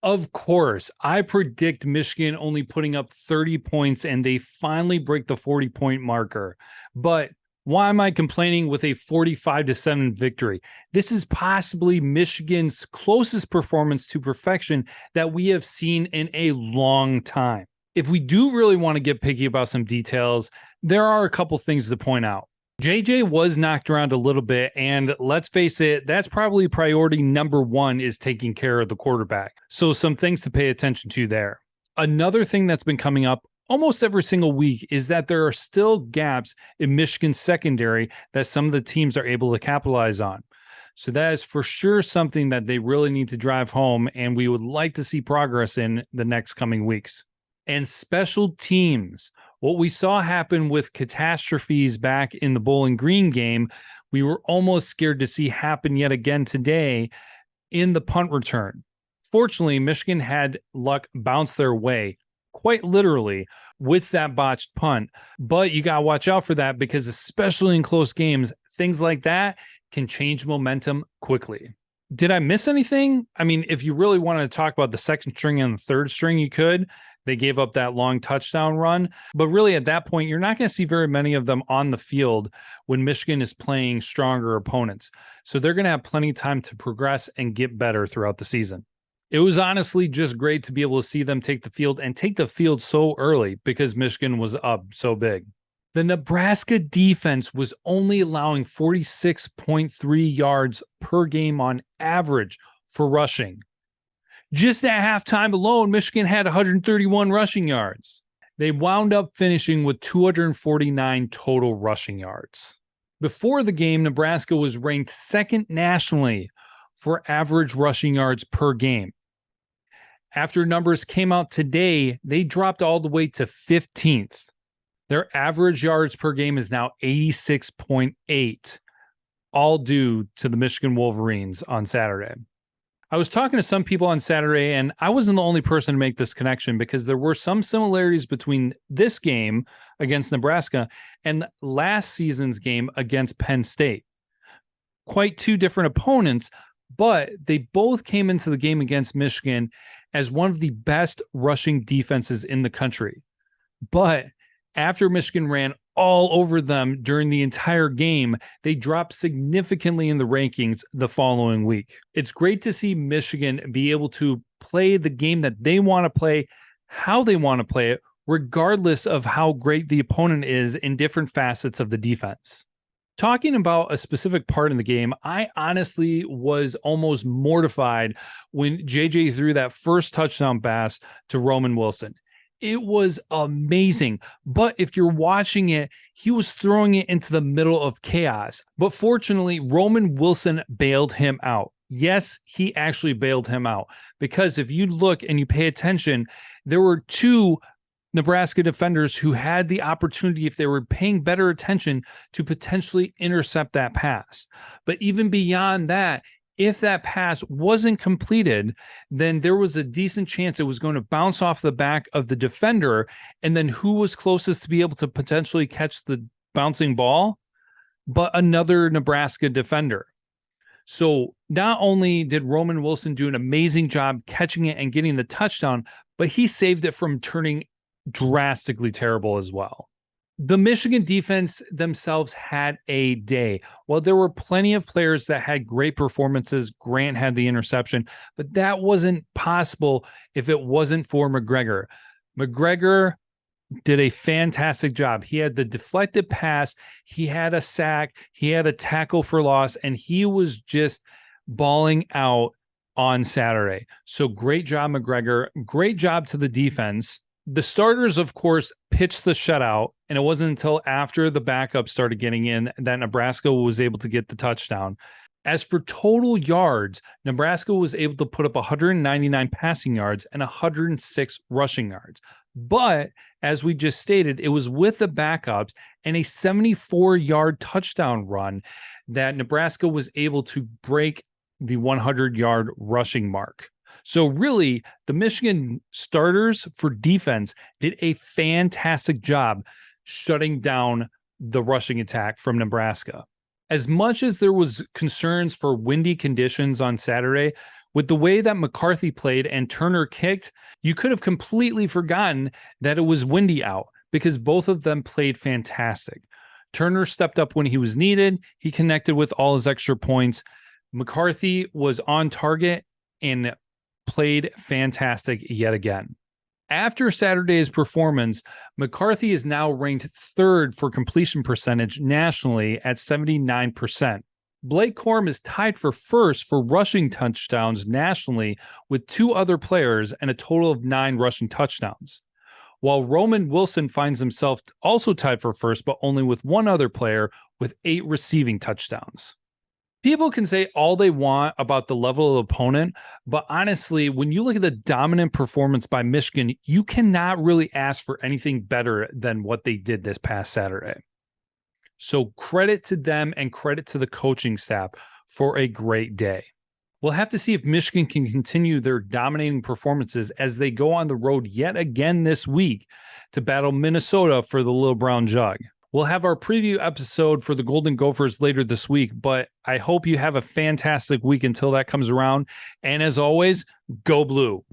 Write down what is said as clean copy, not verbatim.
Of course, I predict Michigan only putting up 30 points and they finally break the 40-point marker. But why am I complaining with a 45-7 victory? This is possibly Michigan's closest performance to perfection that we have seen in a long time. If we do really want to get picky about some details, there are a couple things to point out. JJ was knocked around a little bit, and let's face it, that's probably priority number one is taking care of the quarterback. So some things to pay attention to there. Another thing that's been coming up almost every single week is that there are still gaps in Michigan's secondary that some of the teams are able to capitalize on. So that is for sure something that they really need to drive home, and we would like to see progress in the next coming weeks. And special teams. What we saw happen with catastrophes back in the Bowling Green game, we were almost scared to see happen yet again today in the punt return. Fortunately, Michigan had luck bounce their way, quite literally, with that botched punt. But you got to watch out for that because especially in close games, things like that can change momentum quickly. Did I miss anything? I mean, if you really wanted to talk about the second string and the third string, you could. They gave up that long touchdown run. But really, at that point, you're not going to see very many of them on the field when Michigan is playing stronger opponents. So they're going to have plenty of time to progress and get better throughout the season. It was honestly just great to be able to see them take the field and take the field so early because Michigan was up so big. The Nebraska defense was only allowing 46.3 yards per game on average for rushing. Just at halftime alone, Michigan had 131 rushing yards. They wound up finishing with 249 total rushing yards. Before the game, Nebraska was ranked second nationally for average rushing yards per game. After numbers came out today, they dropped all the way to 15th. Their average yards per game is now 86.8, all due to the Michigan Wolverines on Saturday. I was talking to some people on Saturday, and I wasn't the only person to make this connection because there were some similarities between this game against Nebraska and last season's game against Penn State. Quite two different opponents, but they both came into the game against Michigan as one of the best rushing defenses in the country. But after Michigan ran all over them during the entire game, they dropped significantly in the rankings the following week. It's great to see Michigan be able to play the game that they want to play, how they want to play it, regardless of how great the opponent is in different facets of the defense. Talking about a specific part in the game, I honestly was almost mortified when JJ threw that first touchdown pass to Roman Wilson. It was amazing. But if you're watching it, he was throwing it into the middle of chaos. But fortunately, Roman Wilson bailed him out. Yes, he actually bailed him out. Because if you look and you pay attention, there were two Nebraska defenders who had the opportunity, if they were paying better attention, to potentially intercept that pass. But even beyond that, if that pass wasn't completed, then there was a decent chance it was going to bounce off the back of the defender. And then who was closest to be able to potentially catch the bouncing ball? But another Nebraska defender. So not only did Roman Wilson do an amazing job catching it and getting the touchdown, but he saved it from turning drastically terrible as well. The Michigan defense themselves had a day. Well, there were plenty of players that had great performances. Grant had the interception, but that wasn't possible if it wasn't for McGregor. McGregor did a fantastic job. He had the deflected pass, he had a sack, he had a tackle for loss, and he was just balling out on Saturday. So great job, McGregor. Great job to the defense. The starters, of course, pitched the shutout, and it wasn't until after the backup started getting in that Nebraska was able to get the touchdown. As for total yards, Nebraska was able to put up 199 passing yards and 106 rushing yards. But as we just stated, it was with the backups and a 74-yard touchdown run that Nebraska was able to break the 100-yard rushing mark. So really, the Michigan starters for defense did a fantastic job shutting down the rushing attack from Nebraska. As much as there was concerns for windy conditions on Saturday, With the way that McCarthy played and Turner kicked, you could have completely forgotten that it was windy out because both of them played fantastic. Turner stepped up when he was needed. He connected with all his extra points. McCarthy was on target and played fantastic yet again. After Saturday's performance, McCarthy is now ranked third for completion percentage nationally at 79%. Blake Corum is tied for first for rushing touchdowns nationally with 2 other players and a total of 9 rushing touchdowns. While Roman Wilson finds himself also tied for first, but only with 1 other player with 8 receiving touchdowns. People can say all they want about the level of opponent, but honestly, when you look at the dominant performance by Michigan, you cannot really ask for anything better than what they did this past Saturday. So credit to them and credit to the coaching staff for a great day. We'll have to see if Michigan can continue their dominating performances as they go on the road yet again this week to battle Minnesota for the Little Brown Jug. We'll have our preview episode for the Golden Gophers later this week, but I hope you have a fantastic week until that comes around. And as always, go blue.